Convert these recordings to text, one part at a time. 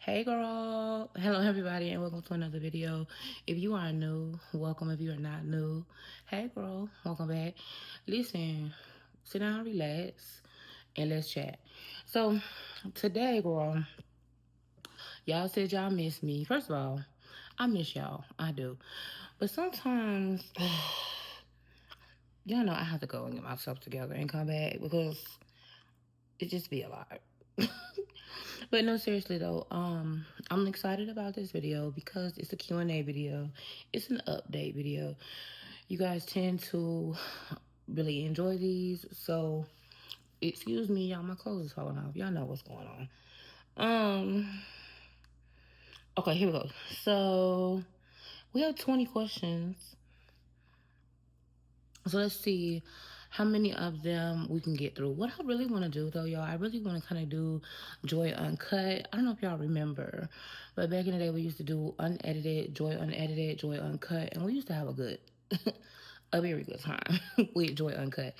Hey girl, hello everybody and welcome to another video. If you are new, welcome. If you are not new, hey girl, welcome back. Listen, sit down, relax, and let's chat. So today, girl, y'all said y'all miss me. First of all, I miss y'all, I do. But sometimes, y'all know I have to go and get myself together and come back because it just be a lot. But no, seriously though, I'm excited about this video because it's a Q&A video. It's an update video. You guys tend to really enjoy these, so excuse me, y'all. My clothes is falling off. Y'all know what's going on. Um. Okay, here we go. So we have 20 questions. So let's see how many of them we can get through. What I really want to do, though, y'all, I really want to kind of do Joy Uncut. I don't know if y'all remember, but back in the day, we used to do unedited, Joy Uncut, and we used to have a very good time with Joy Uncut.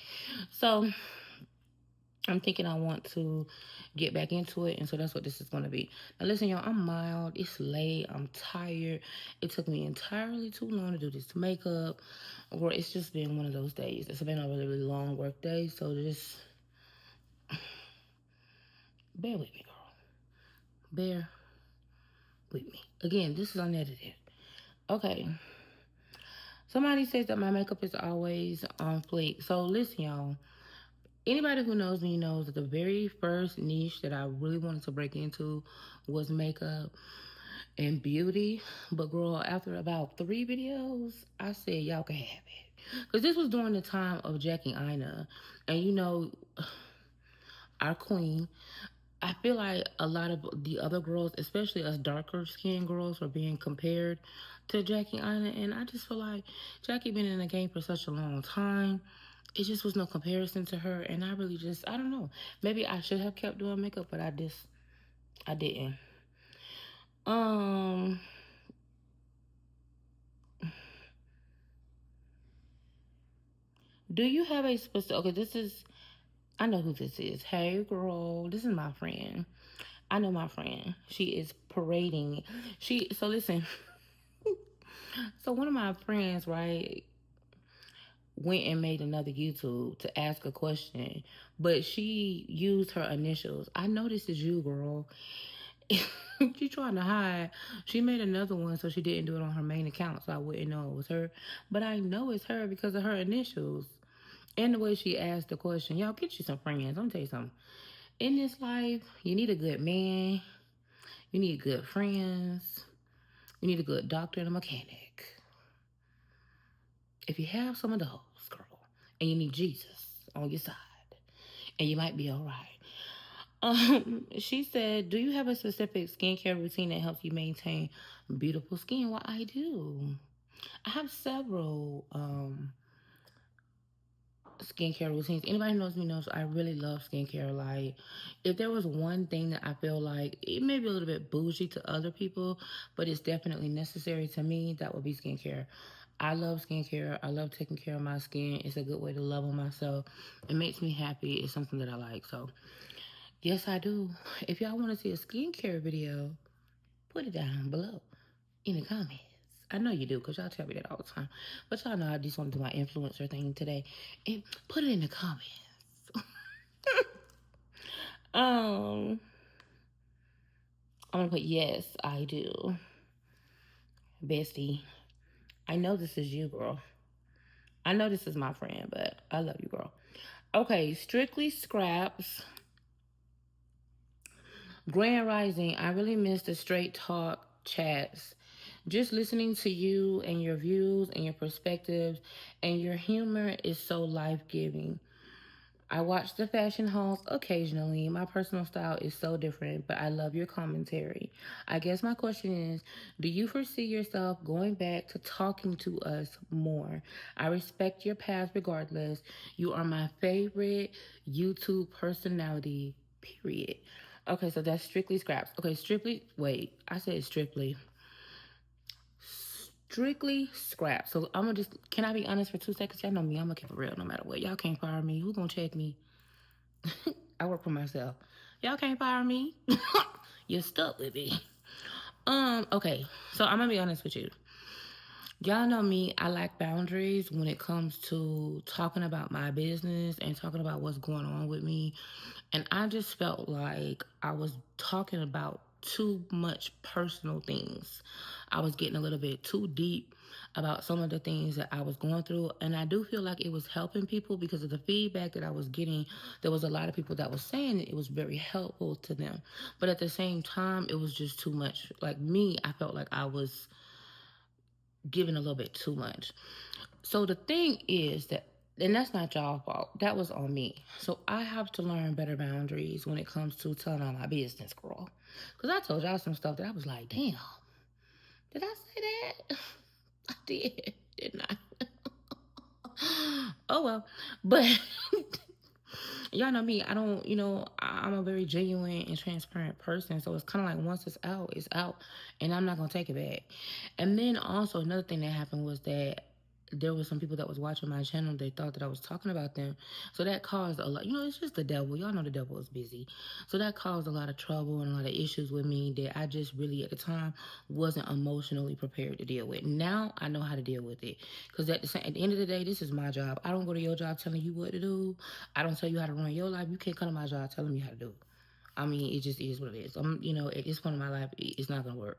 So I'm thinking I want to get back into it, and so that's what this is going to be. Now, listen, y'all, I'm mild. It's late. I'm tired. It took me entirely too long to do this makeup, or it's just been one of those days. It's been a really, really long work day, so just bear with me, girl. Bear with me. Again, this is unedited. Okay. Somebody says that my makeup is always on fleek. So listen, y'all. Anybody who knows me knows that the very first niche that I really wanted to break into was makeup and beauty. But girl, after about 3 videos, I said y'all can have it. Because this was during the time of Jackie Ina. And you know, our queen, I feel like a lot of the other girls, especially us darker skinned girls, were being compared to Jackie Ina. And I just feel like Jackie been in the game for such a long time. It just was no comparison to her. And I really just, I don't know. Maybe I should have kept doing makeup, but I didn't. Um, do you have a specific, okay, I know who this is. Hey girl, this is my friend. I know my friend. She is parading. So listen, so one of my friends, right, went and made another YouTube to ask a question, but she used her initials. I know this is you, girl. She trying to hide. She made another one so she didn't do it on her main account, so I wouldn't know it was her. But I know it's her because of her initials and the way she asked the question. Y'all, get you some friends. I'm gonna tell you something. In this life, you need a good man. You need good friends. You need a good doctor and a mechanic. If you have some of those, girl, and you need Jesus on your side, and you might be all right. She said, "Do you have a specific skincare routine that helps you maintain beautiful skin?" Well, I do. I have several skincare routines. Anybody who knows me knows I really love skincare. Like, if there was one thing that I feel like it may be a little bit bougie to other people, but it's definitely necessary to me, that would be skincare. I love skincare. I love taking care of my skin. It's a good way to love on myself. It makes me happy. It's something that I like. So, yes, I do. If y'all want to see a skincare video, put it down below in the comments. I know you do because y'all tell me that all the time. But y'all know I just want to do my influencer thing today. And put it in the comments. um, I'm going to put yes, I do. Bestie, I know this is you, girl. I know this is my friend, but I love you, girl. Okay, Strictly Scraps. Grand Rising, I really miss the straight talk chats. Just listening to you and your views and your perspectives and your humor is so life giving. I watch the fashion hauls occasionally. My personal style is so different, but I love your commentary. I guess my question is, do you foresee yourself going back to talking to us more? I respect your path regardless. You are my favorite YouTube personality, period. Okay, so that's Strictly Scraps. Okay, wait, I said Strictly. Strictly Scraps. So I'm gonna just, can I be honest for 2 seconds? Y'all know me, I'm gonna keep it real no matter what. Y'all can't fire me. Who gonna check me? I work for myself. Y'all can't fire me. You're stuck with me. Okay, so I'm gonna be honest with you. Y'all know me, I lack boundaries when it comes to talking about my business and talking about what's going on with me. And I just felt like I was talking about too much personal things. I was getting a little bit too deep about some of the things that I was going through. And I do feel like it was helping people because of the feedback that I was getting. There was a lot of people that was saying it was very helpful to them. But at the same time, it was just too much. Like me, I felt like I was giving a little bit too much. So the thing is that, and that's not y'all fault. That was on me. So I have to learn better boundaries when it comes to telling all my business, girl. Because I told y'all some stuff that I was like, damn, did I say that? I did, didn't I? Oh well. But y'all know me. I don't, I'm a very genuine and transparent person. So it's kind of like once it's out, it's out. And I'm not going to take it back. And then also another thing that happened was that there was some people that was watching my channel. They thought that I was talking about them. So that caused a lot, it's just the devil. Y'all know the devil is busy. So that caused a lot of trouble and a lot of issues with me that I just really at the time wasn't emotionally prepared to deal with. Now I know how to deal with it. Because at the end of the day, this is my job. I don't go to your job telling you what to do. I don't tell you how to run your life. You can't come to my job telling me how to do. I mean, it just is what it is. At this point in my life, it's not gonna work.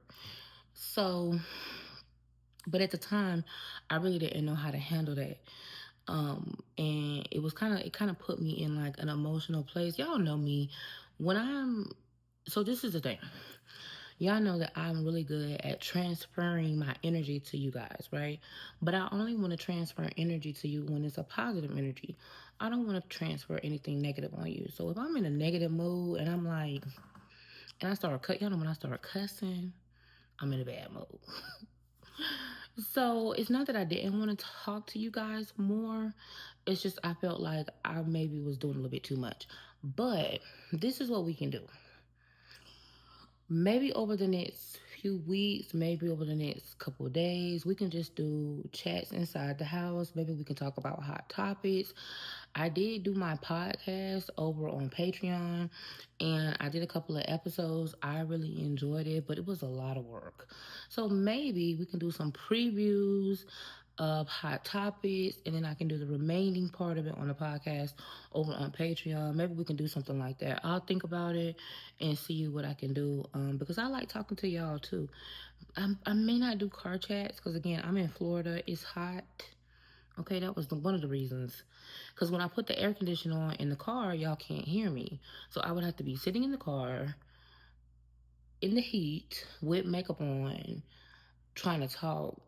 So, but at the time, I really didn't know how to handle that. And it kind of put me in like an emotional place. Y'all know me when so this is the thing. Y'all know that I'm really good at transferring my energy to you guys, right? But I only want to transfer energy to you when it's a positive energy. I don't want to transfer anything negative on you. So if I'm in a negative mood and I'm like, and I start y'all know when I start cussing, I'm in a bad mood. So it's not that I didn't want to talk to you guys more. It's just I felt like I maybe was doing a little bit too much. But this is what we can do. Maybe over the next few weeks, maybe over the next couple of days, we can just do chats inside the house. Maybe we can talk about hot topics. I did do my podcast over on Patreon and I did a couple of episodes. I really enjoyed it, but it was a lot of work. So maybe we can do some previews of hot topics and then I can do the remaining part of it on the podcast over on Patreon. Maybe we can do something like that. I'll think about it and see what I can do because I like talking to y'all too. I may not do car chats because again, I'm in Florida. It's hot. Okay, that was one of the reasons. Because when I put the air conditioner on in the car, y'all can't hear me. So I would have to be sitting in the car in the heat with makeup on, trying to talk.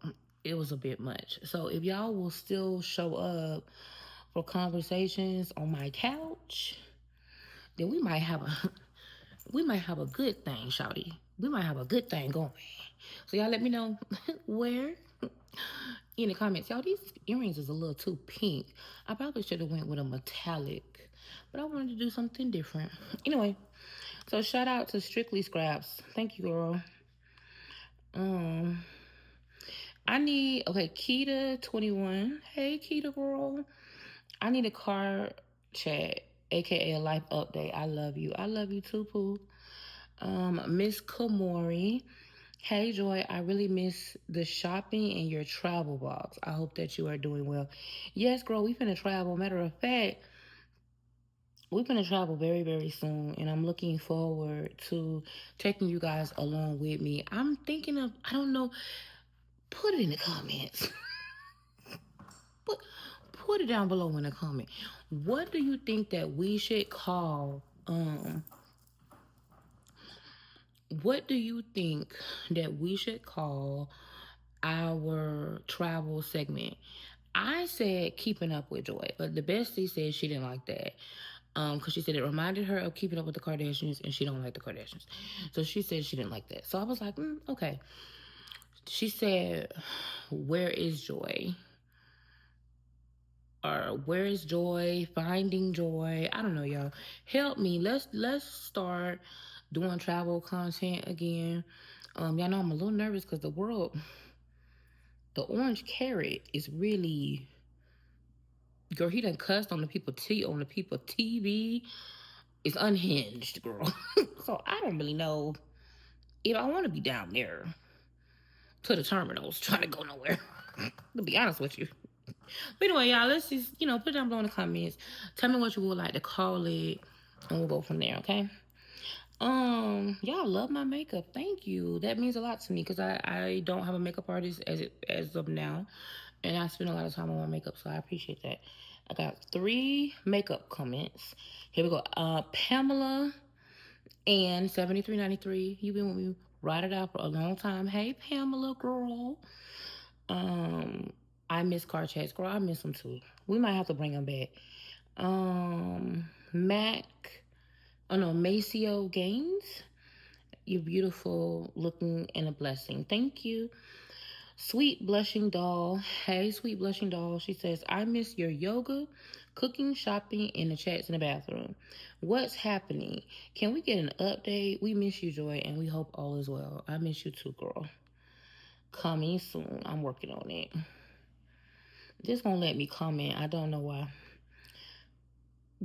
It was a bit much. So if y'all will still show up for conversations on my couch, then we might have a good thing, shawty. We might have a good thing going. So y'all let me know where in the comments. Y'all, these earrings is a little too pink. I probably should have went with a metallic, but I wanted to do something different. Anyway, so shout out to Strictly Scraps. Thank you, girl. Um, I need Keita 21. Hey, Keita girl. I need a car chat, aka a life update. I love you. I love you too, Pooh. Miss Komori. Hey Joy, I really miss the shopping and your travel box. I hope that you are doing well. Yes, girl, we finna travel. Matter of fact, we finna travel very, very soon, and I'm looking forward to taking you guys along with me. I'm thinking of, I don't know, put it in the comments. put put it down below in the comment. What do you think that we should call what do you think that we should call our travel segment? I said keeping up with Joy, but the bestie said she didn't like that. Because she said it reminded her of keeping up with the Kardashians and she don't like the Kardashians. So she said she didn't like that. So I was like, okay. She said, where is Joy? Or where is Joy? Finding Joy. I don't know, y'all. Help me. Let's start doing travel content again. Y'all know I'm a little nervous because the orange carrot is really, girl, he done cussed on the people TV. It's unhinged, girl. So I don't really know if I want to be down there to the terminals trying to go nowhere. To be honest with you. But anyway, y'all, let's just, put it down below in the comments. Tell me what you would like to call it, and we'll go from there, okay? Y'all love my makeup. Thank you. That means a lot to me because I don't have a makeup artist as of now, and I spend a lot of time on my makeup, so I appreciate that. I got 3 makeup comments. Here we go. Pamela and 7393. You've been with me, ride it out for a long time. Hey, Pamela, girl. Um, I miss car chats, girl. I miss them too. We might have to bring them back. Mac. Oh no, Maceo Gaines. You're beautiful looking and a blessing. Thank you. Sweet Blushing Doll. Hey, Sweet Blushing Doll. She says, I miss your yoga, cooking, shopping, and the chats in the bathroom. What's happening? Can we get an update? We miss you, Joy, and we hope all is well. I miss you too, girl. Coming soon. I'm working on it. This won't let me comment. I don't know why.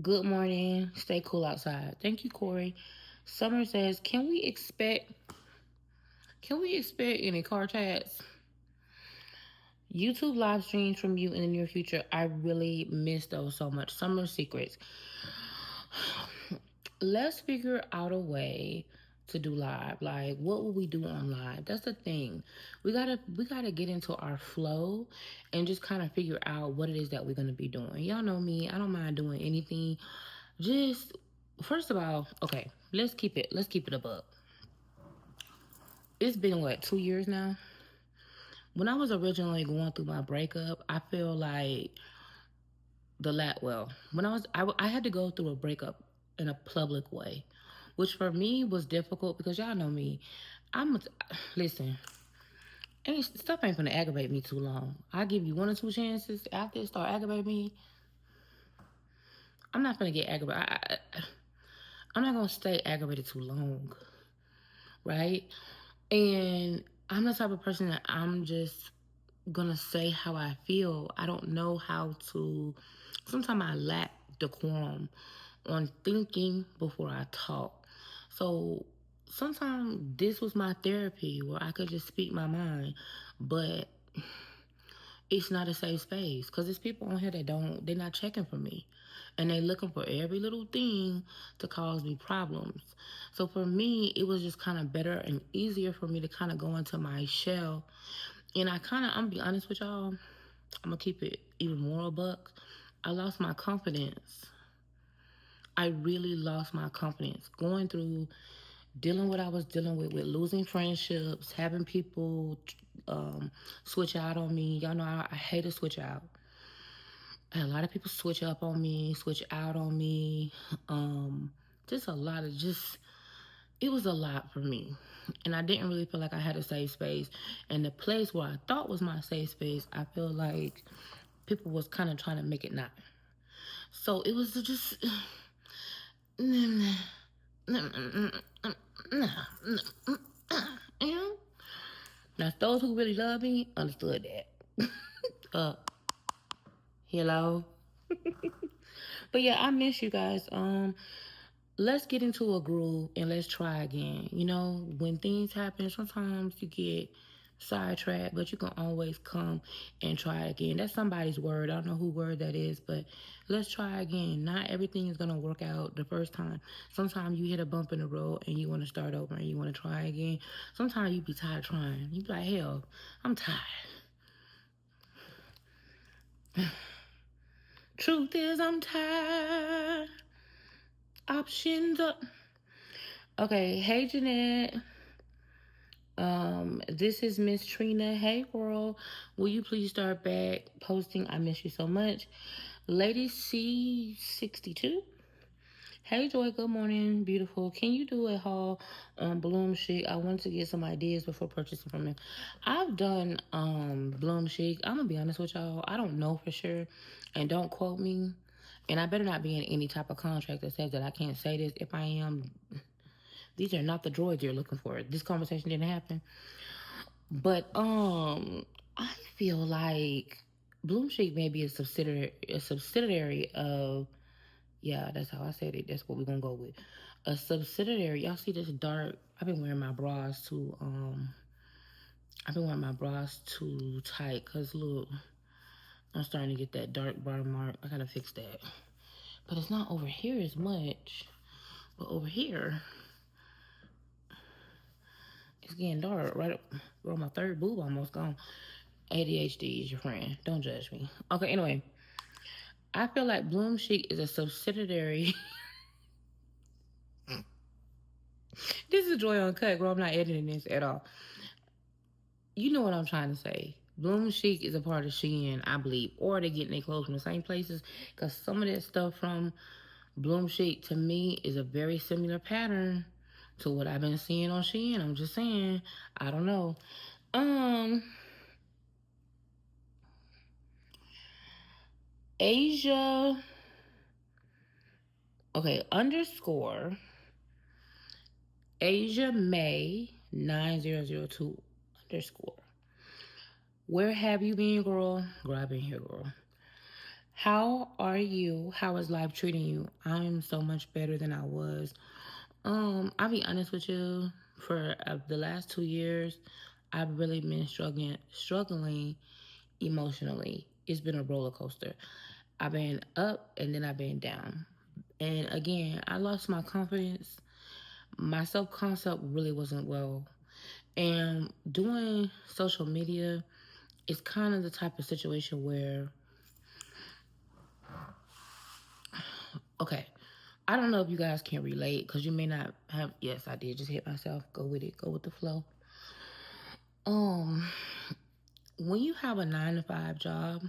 Good morning. Stay cool outside. Thank you, Corey. Summer says, can we expect any car chats? YouTube live streams from you in the near future. I really miss those so much. Summer secrets. Let's figure out a way to do live. Like, what will we do on live? That's the thing. We gotta get into our flow and just kind of figure out what it is that we're gonna be doing. Y'all know me. I don't mind doing anything. Just first of all, okay, let's keep it a buck. It's been what, 2 years now? When I was originally going through my breakup, I feel like when I had to go through a breakup in a public way, which for me was difficult because y'all know me. I'm listen. Stuff ain't gonna aggravate me too long. I give you 1 or 2 chances. After it start aggravating me, I'm not gonna get aggravated. I'm not gonna stay aggravated too long, right? And I'm the type of person that I'm just gonna say how I feel. I don't know how to. Sometimes I lack decorum on thinking before I talk. So sometimes this was my therapy where I could just speak my mind, but it's not a safe space because there's people on here that they're not checking for me, and they looking for every little thing to cause me problems. So for me, it was just kind of better and easier for me to kind of go into my shell. And I'm gonna be honest with y'all, I'm gonna keep it even more a buck. I lost my confidence. I really lost my confidence going through dealing what I was dealing with losing friendships, having people switch out on me. Y'all know I hate to switch out. I had a lot of people switch up on me, switch out on me. Just a lot of it was a lot for me. And I didn't really feel like I had a safe space. And the place where I thought was my safe space, I feel like people was kind of trying to make it not. So it was just you know? Now those who really love me understood that. uh Hello. But yeah, I miss you guys. Let's get into a groove and let's try again. When things happen, sometimes you get sidetracked, but you can always come and try again. That's somebody's word. I don't know who word that is, but let's try again. Not everything is gonna work out the first time. Sometimes you hit a bump in the road and you want to start over and you want to try again. Sometimes you be tired of trying. You be like, hell, I'm tired. Truth is, I'm tired. Options up. Okay, hey Jeanette. This is Miss Trina. Hey girl, will you please start back posting? I miss you so much. Lady C62. Hey Joy, good morning, beautiful. Can you do a haul on Bloom Chic? I want to get some ideas before purchasing from it. I've done Bloom Chic. I'm gonna be honest with y'all. I don't know for sure, and don't quote me. And I better not be in any type of contract that says that I can't say this. If I am, these are not the droids you're looking for. This conversation didn't happen. But I feel like Bloom Shake may be a subsidiary of, yeah, that's how I said it. That's what we're gonna go with. A subsidiary. Y'all see this dark? I've been wearing my bras too. I've been wearing my bras too tight because look, I'm starting to get that dark bar mark. I gotta fix that. But it's not over here as much. But over here, it's getting dark. Right up, bro, my third boob almost gone. ADHD is your friend. Don't judge me. Okay, anyway, I feel like Bloom Chic is a subsidiary. This is Joy Uncut, girl. I'm not editing this at all. You know what I'm trying to say. Bloom Chic is a part of Shein, I believe, or they getting their clothes from the same places. Cause some of that stuff from Bloom Chic to me is a very similar pattern to what I've been seeing on Shein. I'm just saying, I don't know. Um, Asia, okay, underscore Asia May 9002 underscore. Where have you been, girl? Girl, I've been here, girl. How are you? How is life treating you? I'm so much better than I was. I'll be honest with you. For the last 2 years, I've really been struggling emotionally. It's been a roller coaster. I've been up and then I've been down. And again, I lost my confidence. My self concept really wasn't well. And doing social media is kind of the type of situation where, okay, I don't know if you guys can relate because you may not have. Yes, I did just hit myself. Go with it. Go with the flow. Um, when you have a 9 to 5 job,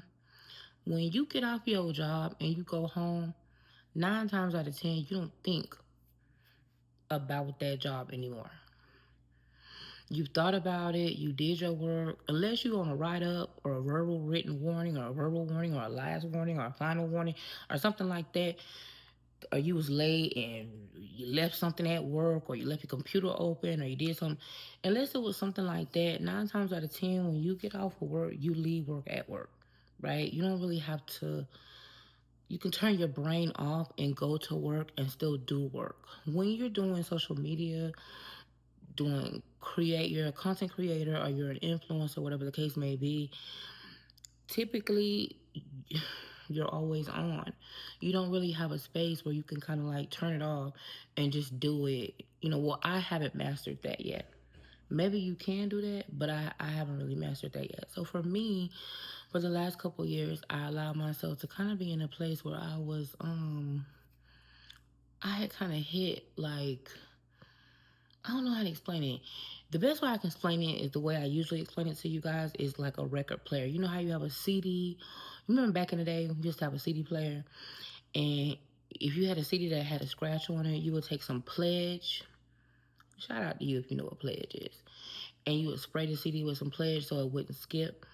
when you get off your job and you go home, 9 times out of 10, you don't think about that job anymore. You've thought about it, you did your work, unless you're on a write up or a verbal written warning or a verbal warning or a last warning or a final warning or something like that, or you was late and you left something at work or you left your computer open or you did something, unless it was something like that, 9 times out of 10, when you get off of work, you leave work at work, right? You don't really have to, you can turn your brain off and go to work and still do work. When you're doing social media, you're a content creator or you're an influencer, whatever the case may be, typically you're always on. You don't really have a space where you can kind of like turn it off and just do it. Well, I haven't mastered that yet. Maybe you can do that, but I haven't really mastered that yet. So for me, for the last couple of years, I allowed myself to kind of be in a place where I had kind of hit like, I don't know how to explain it. The best way I can explain it is the way I usually explain it to you guys is like a record player. You know how you have a CD? You remember back in the day, you used to have a CD player, and if you had a CD that had a scratch on it, you would take some Pledge. Shout out to you if you know what Pledge is. And you would spray the CD with some Pledge so it wouldn't skip.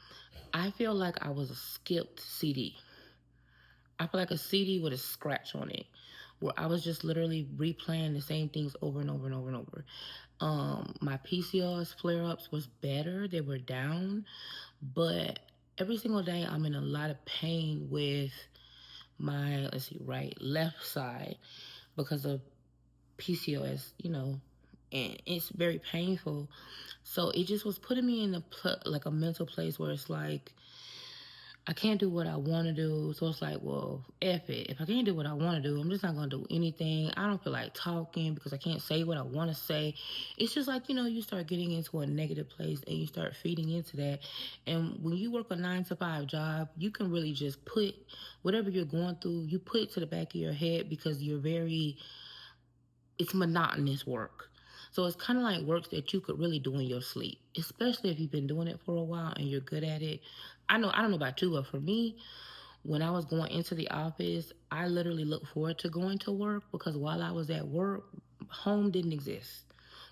I feel like I was a skipped CD. I feel like a CD with a scratch on it, where I was just literally replaying the same things over and over and over and over. My PCOS flare ups was better; they were down, but every single day I'm in a lot of pain with my left side because of PCOS. And it's very painful. So it just was putting me in like a mental place where it's like I can't do what I want to do. So it's like, well, F it. If I can't do what I want to do, I'm just not going to do anything. I don't feel like talking because I can't say what I want to say. It's just like, you start getting into a negative place and you start feeding into that. And when you work a 9 to 5 job, you can really just put whatever you're going through, you put it to the back of your head because it's monotonous work. So it's kind of like work that you could really do in your sleep, especially if you've been doing it for a while and you're good at it. I don't know about you, but for me, when I was going into the office, I literally looked forward to going to work because while I was at work, home didn't exist.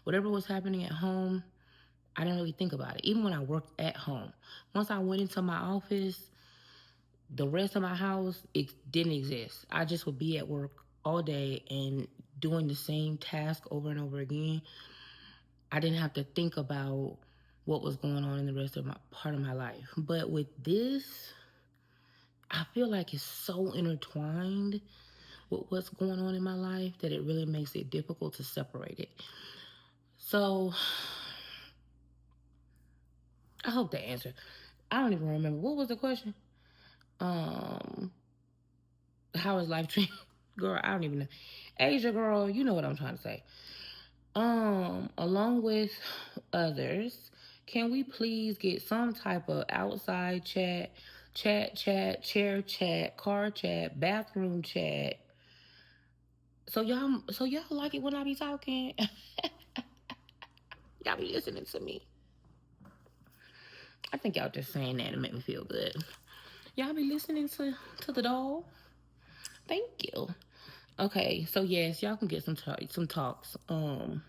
Whatever was happening at home, I didn't really think about it. Even when I worked at home, once I went into my office, the rest of my house, it didn't exist. I just would be at work all day and doing the same task over and over again. I didn't have to think about what was going on in the rest of my part of my life. But with this, I feel like it's so intertwined with what's going on in my life that it really makes it difficult to separate it. So I hope that answered. I don't even remember. What was the question? Um, how is life treating? Girl, I don't even know. Asia girl, you know what I'm trying to say. Along with others, can we please get some type of outside chat, chair chat, car chat, bathroom chat? So y'all like it when I be talking? Y'all be listening to me. I think y'all just saying that to make me feel good. Y'all be listening to the dog. Thank you. Okay, so yes, y'all can get some talks. I'm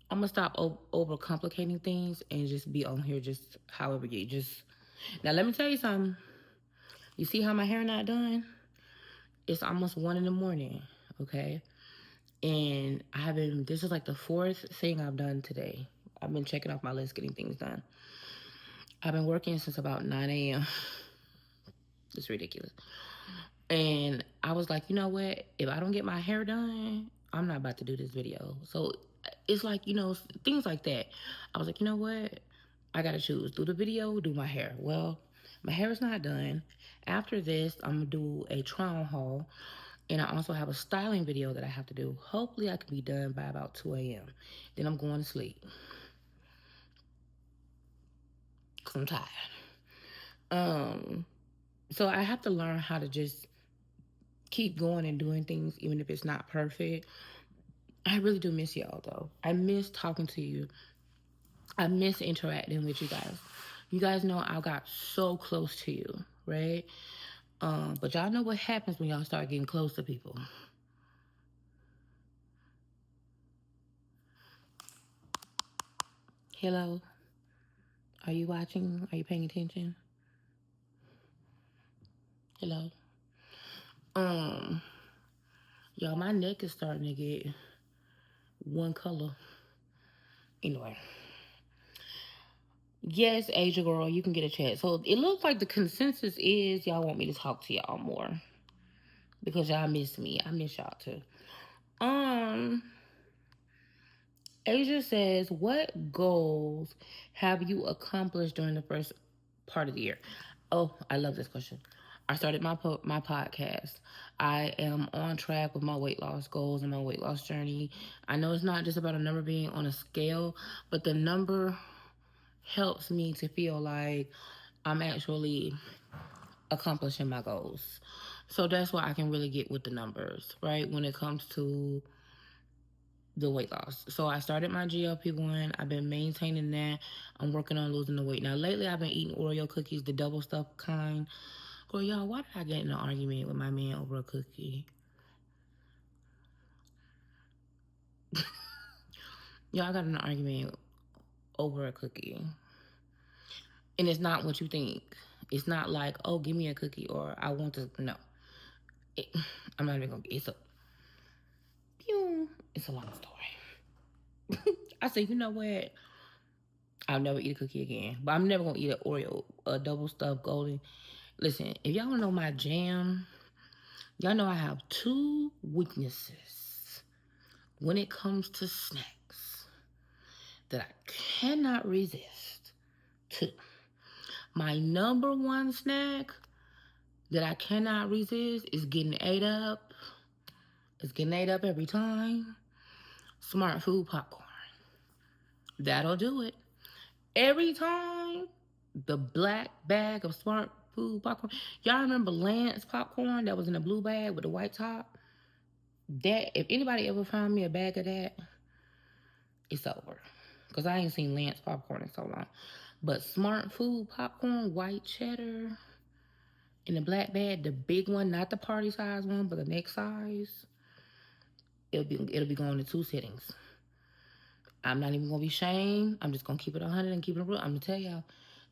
gonna stop over complicating things and just be on here just however you just. Now let me tell you something. You see how my hair not done? It's almost 1 in the morning. Okay, and I have been. This is like the fourth thing I've done today. I've been checking off my list, getting things done. I've been working since about 9 a.m. It's ridiculous. And I was like, you know what? If I don't get my hair done, I'm not about to do this video. So it's like, things like that. I was like, you know what? I got to choose. Do the video, do my hair. Well, my hair is not done. After this, I'm going to do a try-on haul. And I also have a styling video that I have to do. Hopefully, I can be done by about 2 a.m. Then I'm going to sleep. Because I'm tired. So I have to learn how to just keep going and doing things even if it's not perfect. I really do miss y'all though. I miss talking to you. I miss interacting with you guys. You guys know I got so close to you, right? But y'all know what happens when y'all start getting close to people. Hello? Are you watching? Are you paying attention? Hello? Um, y'all, my neck is starting to get one color. Anyway. Yes, Asia girl, you can get a chat. So it looks like the consensus is y'all want me to talk to y'all more. Because y'all miss me. I miss y'all too. Um, Asia says, what goals have you accomplished during the first part of the year? Oh, I love this question. I started my podcast. I am on track with my weight loss goals and my weight loss journey. I know it's not just about a number being on a scale, but the number helps me to feel like I'm actually accomplishing my goals. So that's why I can really get with the numbers, right? When it comes to the weight loss. So I started my GLP-1. I've been maintaining that. I'm working on losing the weight. Now lately I've been eating Oreo cookies, the double stuffed kind. Girl, y'all, why did I get in an argument with my man over a cookie? Y'all, I got in an argument over a cookie. And it's not what you think. It's not like, oh, give me a cookie or I want to. No. It, I'm not even going to. It's a long story. I said, you know what? I'll never eat a cookie again. But I'm never going to eat an Oreo, a double stuffed golden. Listen, if y'all know my jam, y'all know I have two weaknesses when it comes to snacks that I cannot resist. Two. My number one snack that I cannot resist is getting ate up. It's getting ate up every time. Smart food popcorn. That'll do it. Every time the black bag of smart food popcorn. Y'all remember Lance popcorn that was in a blue bag with the white top? That if anybody ever found me a bag of that, it's over. Cause I ain't seen Lance popcorn in so long. But smart food popcorn, white cheddar, in the black bag, the big one, not the party size one, but the next size, it'll be going in 2 sittings. I'm not even gonna be shamed. I'm just gonna keep it 100 and keep it real. I'm gonna tell y'all,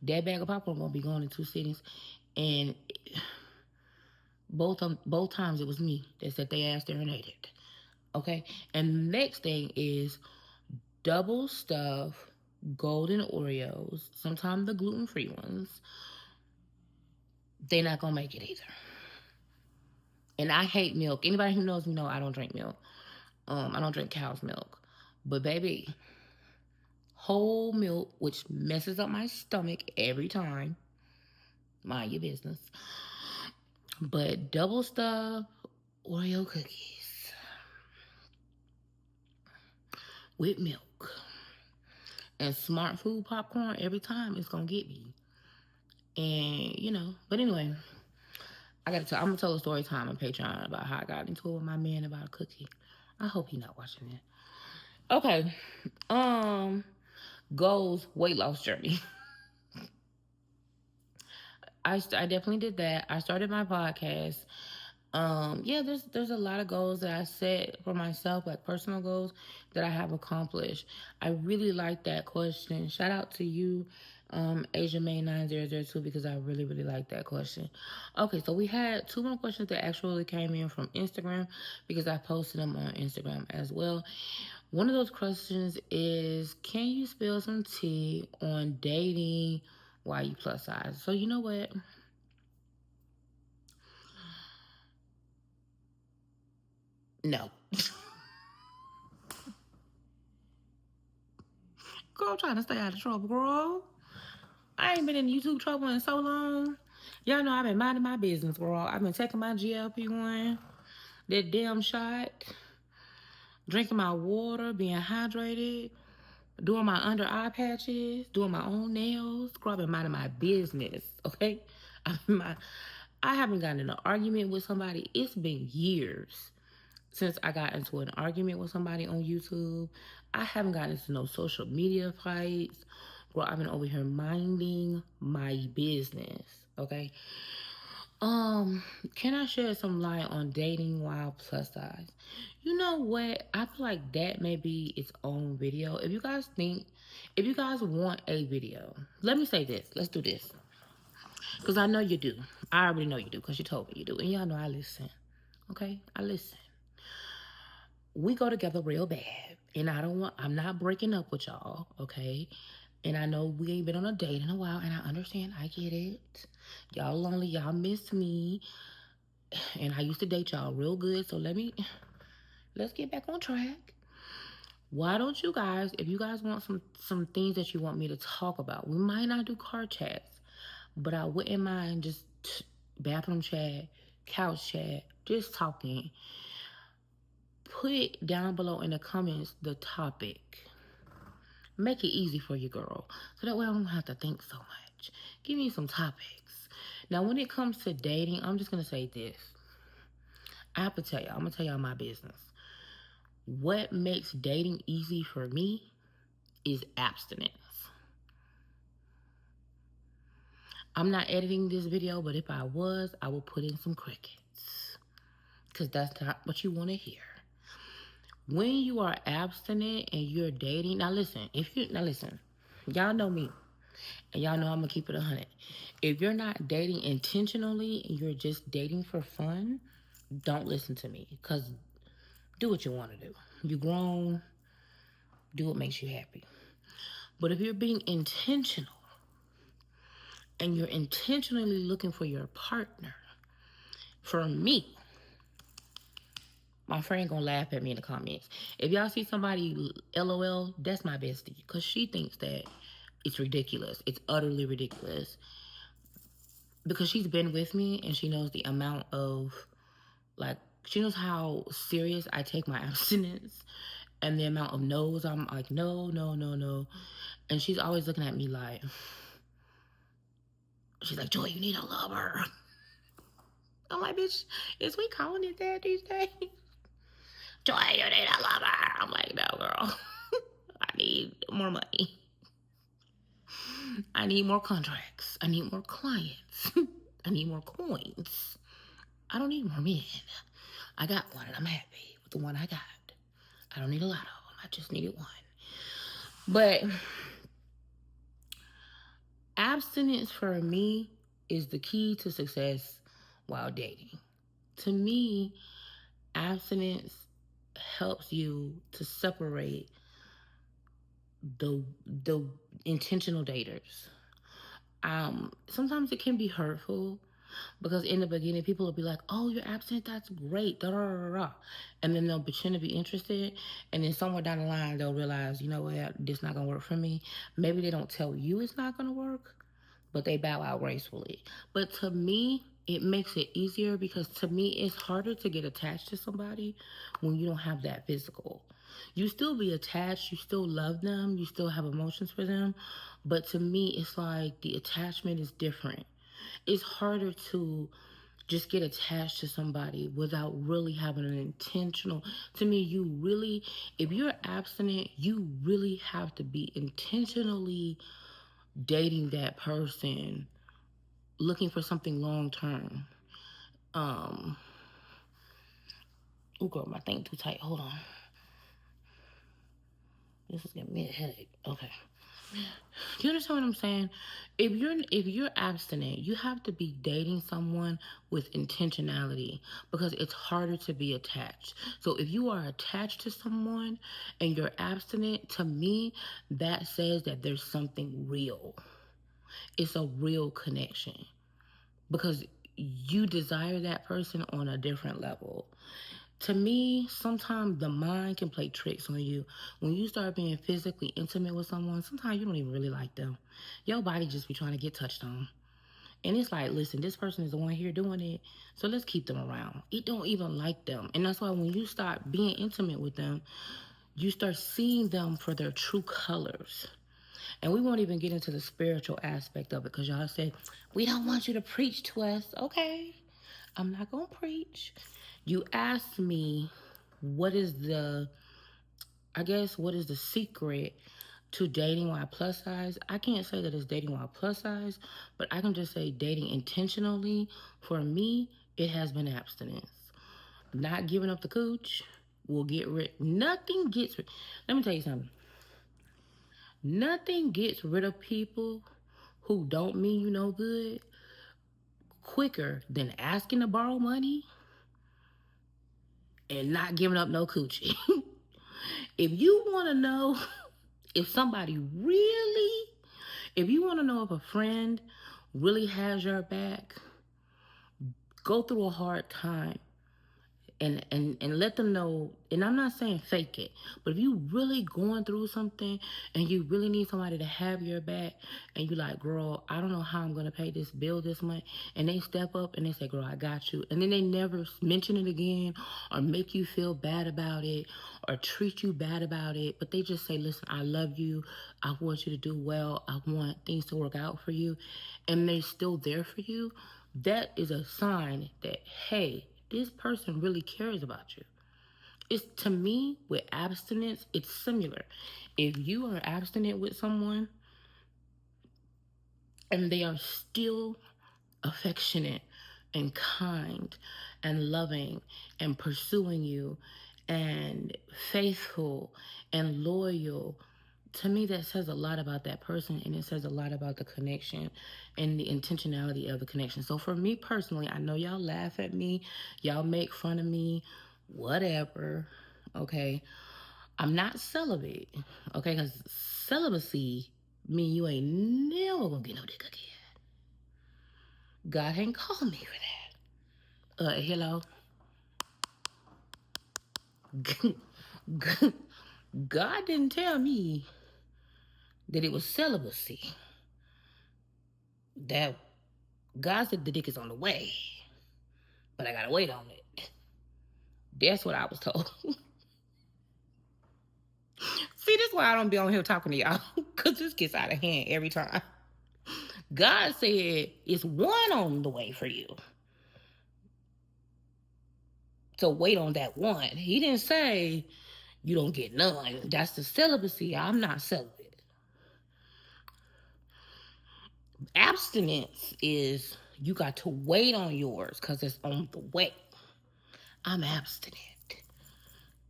that bag of popcorn gonna be going in 2 sittings, and both times it was me that said they ass there and ate it. Okay, and the next thing is double stuff golden Oreos. Sometimes the gluten free ones. They're not gonna make it either. And I hate milk. Anybody who knows me know I don't drink milk. I don't drink cow's milk. But baby, whole milk, which messes up my stomach every time. Mind your business. But double stuff Oreo cookies with milk and smart food popcorn every time it's gonna get me. And but anyway, I'm gonna tell a story time on Patreon about how I got into it with my man about a cookie. I hope he's not watching it. Okay. Um Goals, weight loss journey. I definitely did that. I started my podcast. Yeah, there's a lot of goals that I set for myself, like personal goals that I have accomplished. I really like that question. Shout out to you, Asia May 9002, because I really, really like that question. Okay, so we had two more questions that actually came in from Instagram because I posted them on Instagram as well. One of those questions is, can you spill some tea on dating while you plus size? So you know what? No. Girl, I'm trying to stay out of trouble, girl. I ain't been in YouTube trouble in so long. Y'all know I've been minding my business, girl. I've been taking my GLP-1, that damn shot, drinking my water, being hydrated, doing my under eye patches, doing my own nails. Girl, I've been minding my business, okay? I haven't gotten in an argument with somebody. It's been years since I got into an argument with somebody on YouTube. I haven't gotten into no social media fights. Girl, I've been over here minding my business. Okay. Um, can I shed some light on dating while plus size? You know what? I feel like that may be its own video. If you guys want a video, let me say this. Let's do this. Because I know you do. I already know you do because you told me you do. And y'all know I listen. Okay? I listen. We go together real bad. And I'm not breaking up with y'all, okay? And I know we ain't been on a date in a while, and I understand, I get it. Y'all lonely, y'all miss me. And I used to date y'all real good, so let's get back on track. Why don't you guys, if you guys want some things that you want me to talk about, we might not do car chats, but I wouldn't mind just bathroom chat, couch chat, just talking. Put down below in the comments the topic. Make it easy for you, girl. So that way I don't have to think so much. Give me some topics. Now, when it comes to dating, I'm just going to say this. I have to tell y'all. I'm going to tell y'all my business. What makes dating easy for me is abstinence. I'm not editing this video, but if I was, I would put in some crickets. Because that's not what you want to hear. When you are abstinent and you're dating, now listen, y'all know me. And y'all know I'm gonna keep it 100. If you're not dating intentionally and you're just dating for fun, don't listen to me. Because do what you want to do. You grown, do what makes you happy. But if you're being intentional and you're intentionally looking for your partner, for me, my friend gonna laugh at me in the comments. If y'all see somebody LOL, that's my bestie. Because she thinks that it's ridiculous. It's utterly ridiculous. Because she's been with me and she knows the amount of, like, she knows how serious I take my abstinence and the amount of no's. I'm like, no, no, no, no. And she's always looking at me like, she's like, Joy, you need a lover. I'm like, bitch, is we calling it that these days? Joy, you need a lover. I'm like, no, girl. I need more money. I need more contracts. I need more clients. I need more coins. I don't need more men. I got one and I'm happy with the one I got. I don't need a lot of them. I just needed one. But abstinence for me is the key to success while dating. To me, abstinence helps you to separate the intentional daters. Sometimes it can be hurtful. Because in the beginning, people will be like, "Oh, you're absent. That's great." Da, da, da, da. And then they'll pretend to be interested, and then somewhere down the line, they'll realize, you know what, this not gonna work for me. Maybe they don't tell you it's not gonna work, but they bow out gracefully. But to me, it makes it easier because to me, it's harder to get attached to somebody when you don't have that physical. You still be attached, you still love them, you still have emotions for them, but to me, it's like the attachment is different. It's harder to just get attached to somebody without really having an intentional. To me, you really, if you're abstinent, you really have to be intentionally dating that person, looking for something long term. Um, oh girl, my thing too tight. Hold on, this is giving me a headache. Okay, you understand what I'm saying? If you're abstinent, you have to be dating someone with intentionality because it's harder to be attached. So if you are attached to someone and you're abstinent, to me, that says that there's something real. It's a real connection because you desire that person on a different level. To me, sometimes the mind can play tricks on you. When you start being physically intimate with someone, sometimes you don't even really like them. Your body just be trying to get touched on. And it's like, listen, this person is the one here doing it, so let's keep them around. It don't even like them. And that's why when you start being intimate with them, you start seeing them for their true colors. And we won't even get into the spiritual aspect of it because y'all said, we don't want you to preach to us. Okay, I'm not going to preach. You asked me, what is the, I guess, what is the secret to dating while plus size? I can't say that it's dating while plus size, but I can just say dating intentionally. For me, it has been abstinence. Not giving up the cooch will get rid. Nothing gets rid. Let me tell you something. Nothing gets rid of people who don't mean you no good quicker than asking to borrow money and not giving up no coochie. If you want to know if somebody really, if you want to know if a friend really has your back, go through a hard time and let them know. And I'm not saying fake it, but if you really going through something and you really need somebody to have your back, and you like, girl, I don't know how I'm gonna pay this bill this month, and they step up and they say, girl, I got you, and then they never mention it again or make you feel bad about it or treat you bad about it, but they just say, listen, I love you, I want you to do well, I want things to work out for you, and they're still there for you. That is a sign that, hey, this person really cares about you. It's, to me, with abstinence, it's similar. If you are abstinent with someone and they are still affectionate and kind and loving and pursuing you and faithful and loyal, to me that says a lot about that person, and it says a lot about the connection and the intentionality of the connection. So for me personally, I know y'all laugh at me, y'all make fun of me, whatever, okay? I'm not celibate, okay? Because celibacy mean you ain't never gonna get no dick again. God ain't called me for that. Hello. God didn't tell me that it was celibacy. That God said the dick is on the way, but I gotta wait on it. That's what I was told. See, this is why I don't be on here talking to y'all, because this gets out of hand every time. God said it's one on the way for you. So wait on that one. He didn't say you don't get none. That's the celibacy. I'm not celibate. Abstinence is you got to wait on yours because it's on the way. I'm abstinent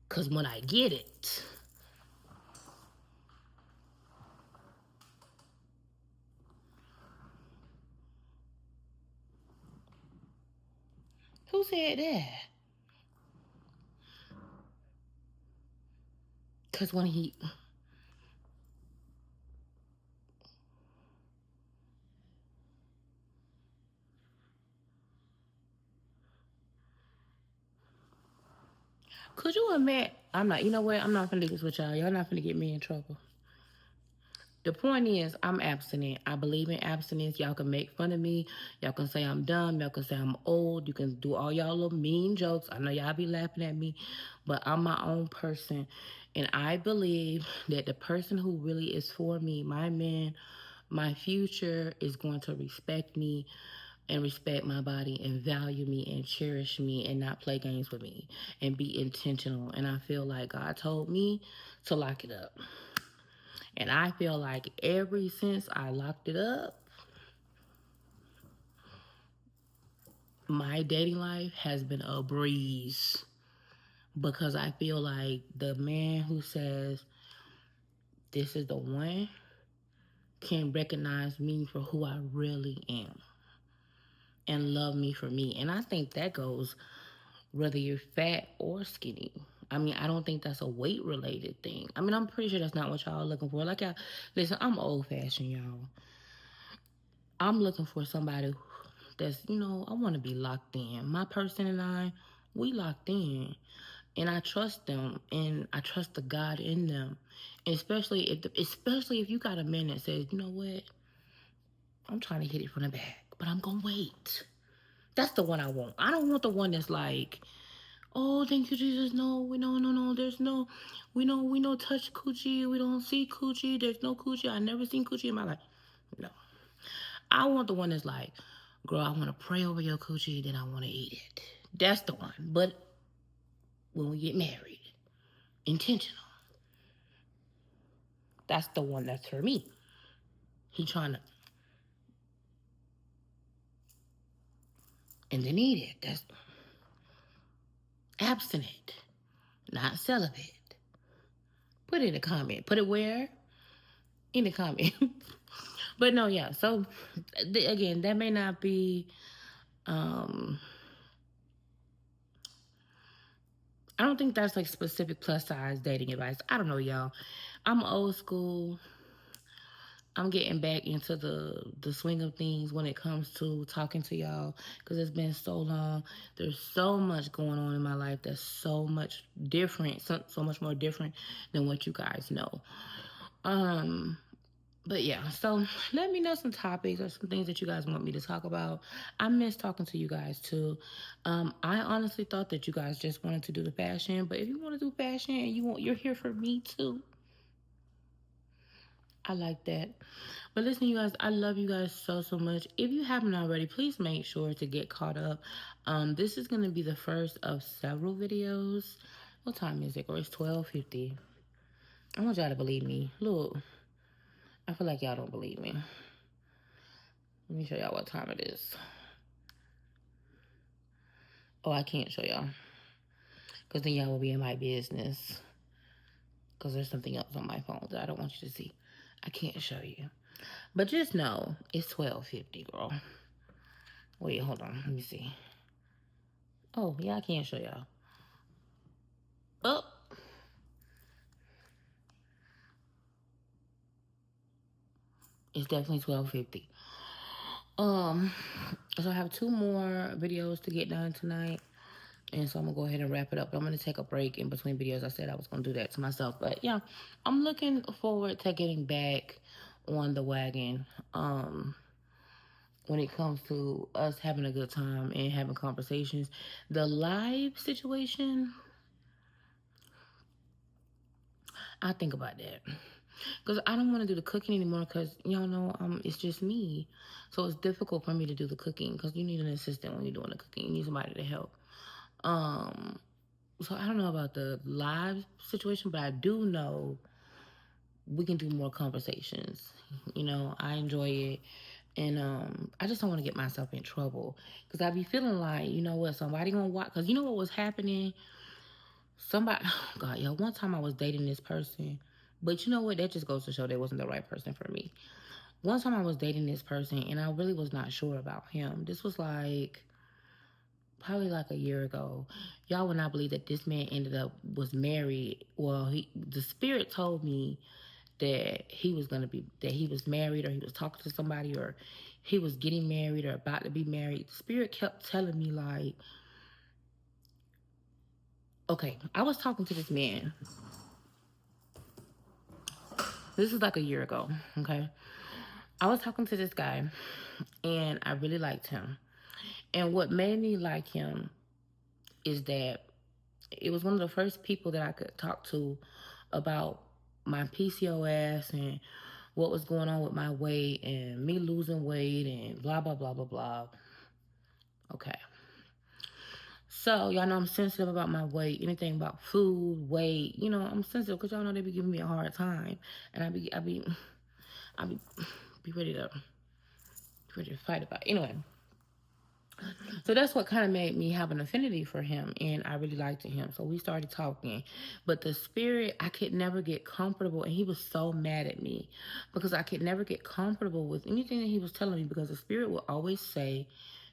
because when I get it, who said that? Because when he, Could you admit? I'm not. You know what? I'm not gonna do this with y'all. Y'all not gonna get me in trouble. The point is, I'm abstinent. I believe in abstinence. Y'all can make fun of me. Y'all can say I'm dumb. Y'all can say I'm old. You can do all y'all little mean jokes. I know y'all be laughing at me, but I'm my own person. And I believe that the person who really is for me, my man, my future, is going to respect me and respect my body and value me and cherish me and not play games with me and be intentional. And I feel like God told me to lock it up. And I feel like ever since I locked it up, my dating life has been a breeze because I feel like the man who says this is the one can recognize me for who I really am and love me for me. And I think that goes whether you're fat or skinny. I mean, I don't think that's a weight related thing. I mean, I'm pretty sure that's not what y'all are looking for. Like, listen, I'm old fashioned, y'all. I'm looking for somebody that's, I want to be locked in. My person and I, we locked in. And I trust them and I trust the God in them. Especially if you got a man that says, you know what? I'm trying to hit it from the back, but I'm gonna wait. That's the one I want. I don't want the one that's like, oh, thank you, Jesus. No, no. There's no, we know touch coochie. We don't see coochie. There's no coochie. I never seen coochie in my life. No. I want the one that's like, girl, I want to pray over your coochie, then I want to eat it. That's the one. But when we get married, intentional. That's the one that's for me. He trying to, and then eat it. That's abstinent, not celibate. Put it in a comment. Put it where? In the comment. But no, yeah. So again, that may not be. Um, I don't think that's like specific plus size dating advice. I don't know, y'all. I'm old school. I'm getting back into the swing of things when it comes to talking to y'all because it's been so long. There's so much going on in my life that's so much different, so much more different than what you guys know. Um, but yeah, so let me know some topics or some things that you guys want me to talk about. I miss talking to you guys too. I honestly thought that you guys just wanted to do the fashion, but if you want to do fashion and you're here for me too. I like that. But listen, you guys, I love you guys so much. If you haven't already, please make sure to get caught up. This is gonna be the first of several videos. What time is it? Or it's 12:50. I want y'all to believe me. Look, I feel like y'all don't believe me. Let me show y'all what time it is. Oh, I can't show y'all. Because then y'all will be in my business. Because there's something else on my phone that I don't want you to see. I can't show you. But just know, it's 12:50, girl. Wait, hold on. Let me see. Oh, yeah, I can't show y'all. Oh. It's definitely 12:50. Um, so I have two more videos to get done tonight. And so I'm gonna go ahead and wrap it up. I'm gonna take a break in between videos. I said I was gonna do that to myself. But yeah, I'm looking forward to getting back on the wagon. When it comes to us having a good time and having conversations. The live situation, I think about that. Because I don't want to do the cooking anymore because, y'all know, it's just me. So it's difficult for me to do the cooking because you need an assistant when you're doing the cooking. You need somebody to help. Um, so I don't know about the live situation, but I do know we can do more conversations. I enjoy it. And I just don't want to get myself in trouble because I be feeling like, you know what, somebody gonna watch. Because you know what was happening? Somebody, oh God, yo, one time I was dating this person, but you know what? That just goes to show they wasn't the right person for me. One time I was dating this person and I really was not sure about him. This was like probably like a year ago. Y'all would not believe that this man ended up was married. Well, the spirit told me that he was married or he was talking to somebody or he was getting married or about to be married. The spirit kept telling me like Okay, I was talking to this man. This is like a year ago. Okay, I was talking to this guy, and I really liked him. And what made me like him is that it was one of the first people that I could talk to about my PCOS and what was going on with my weight and me losing weight and blah blah blah blah blah. Okay. So y'all know I'm sensitive about my weight, anything about food, weight. I'm sensitive because y'all know they be giving me a hard time, and I be ready to fight about it. Anyway, so that's what kind of made me have an affinity for him, and I really liked him. So we started talking, but the spirit, I could never get comfortable, and he was so mad at me because I could never get comfortable with anything that he was telling me because the spirit would always say,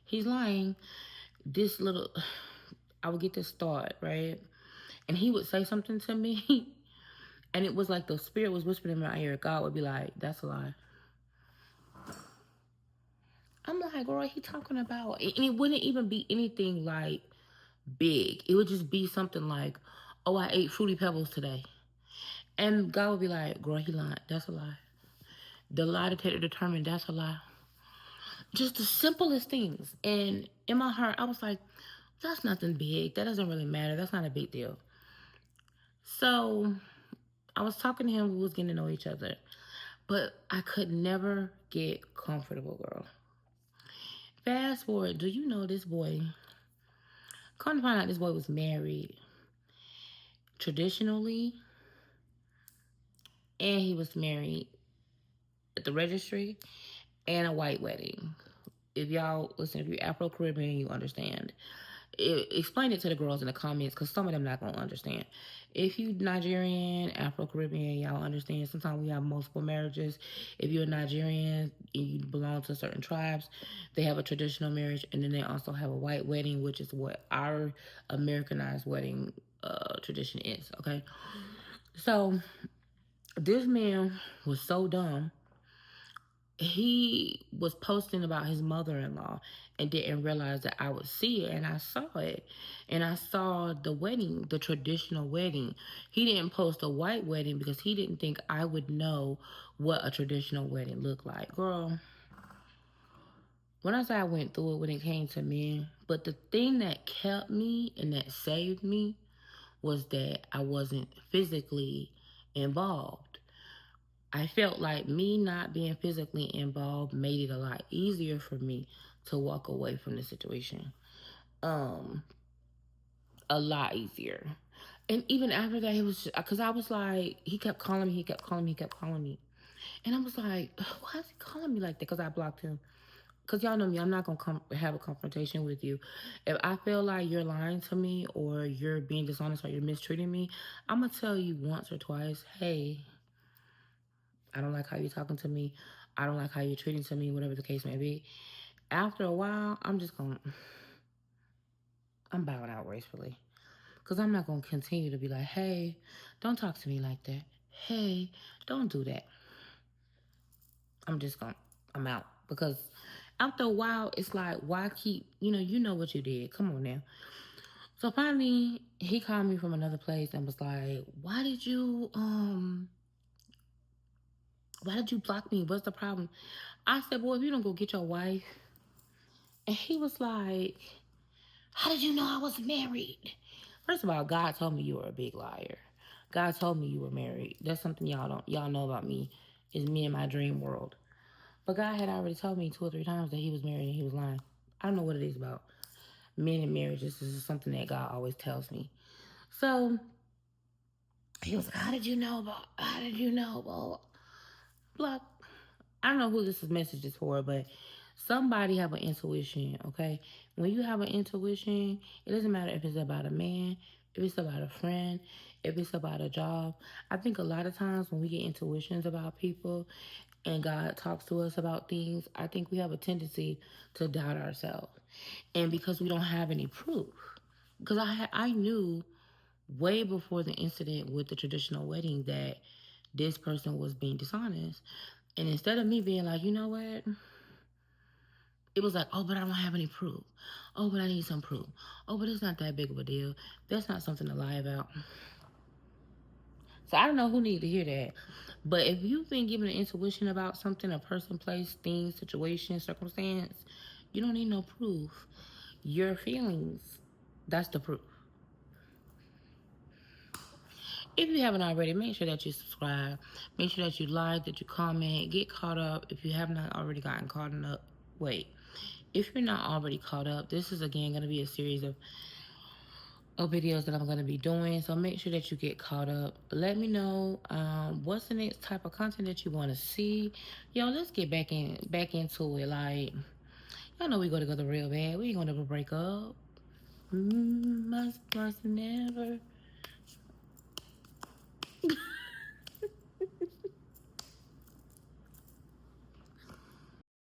"He's lying." This little, I would get this thought, right, and he would say something to me, and it was like the spirit was whispering in my ear. God would be like, "That's a lie." I'm like, girl, he talking about, and it wouldn't even be anything like big. It would just be something like, "Oh, I ate Fruity Pebbles today." And God would be like, "Girl, he lied. That's a lie." The lie detector determined that's a lie. Just the simplest things. And in my heart, I was like, that's nothing big. That doesn't really matter. That's not a big deal. So I was talking to him. We was getting to know each other. But I could never get comfortable, girl. Fast forward, do you know this boy? Come to find out this boy was married traditionally, and he was married at the registry and a white wedding. If y'all listen, if you're Afro Caribbean, you understand. Explain it to the girls in the comments because some of them not gonna understand. If you Nigerian, Afro Caribbean, y'all understand. Sometimes we have multiple marriages. If you're Nigerian and you belong to certain tribes, they have a traditional marriage, and then they also have a white wedding, which is what our Americanized wedding tradition is. Okay, so this man was so dumb. He was posting about his mother-in-law and didn't realize that I would see it, and I saw it, and I saw the wedding, the traditional wedding. He didn't post a white wedding because he didn't think I would know what a traditional wedding looked like. Girl, when I say I went through it when it came to men, but the thing that kept me and that saved me was that I wasn't physically involved. I felt like me not being physically involved made it a lot easier for me to walk away from the situation. Um, a lot easier. And even after that, it was because I was like, he kept calling me, he kept calling me, he kept calling me, and I was like, why is he calling me like that? Because I blocked him. Because y'all know me, I'm not gonna have a confrontation with you. If I feel like you're lying to me or you're being dishonest or you're mistreating me, I'm gonna tell you once or twice, hey, I don't like how you're talking to me. I don't like how you're treating to me, whatever the case may be. After a while, I'm bowing out gracefully. Because I'm not going to continue to be like, hey, don't talk to me like that. Hey, don't do that. I'm out. Because after a while, it's like, why keep, you know what you did. Come on now. So finally, he called me from another place and was like, why did you block me? What's the problem? I said, boy, if you don't go get your wife. And he was like, how did you know I was married? First of all, God told me you were a big liar. God told me you were married. That's something y'all know about me. Is me in my dream world. But God had already told me 2 or 3 times that he was married and he was lying. I don't know what it is about men and marriages. This is something that God always tells me. So he was like, how did you know about? How did you know about? Blah. I don't know who this message is for, but somebody have an intuition, okay? When you have an intuition, it doesn't matter if it's about a man, if it's about a friend, if it's about a job. I think a lot of times when we get intuitions about people and God talks to us about things, I think we have a tendency to doubt ourselves. And because we don't have any proof. Because I knew way before the incident with the traditional wedding that this person was being dishonest. And instead of me being like, you know what? it was like, oh, but I don't have any proof. Oh, but I need some proof. Oh, but it's not that big of a deal. That's not something to lie about. So I don't know who needed to hear that. But if you've been given an intuition about something, a person, place, thing, situation, circumstance, you don't need no proof. Your feelings, that's the proof. If you haven't already, make sure that you subscribe. Make sure that you like, that you comment, get caught up. If you have not already gotten caught up, wait. If you're not already caught up, this is again going to be a series of videos that I'm going to be doing. So make sure that you get caught up. Let me know what's the next type of content that you want to see. Yo, let's get back into it. Like, y'all know we go together real bad. We ain't gonna never break up. Must never.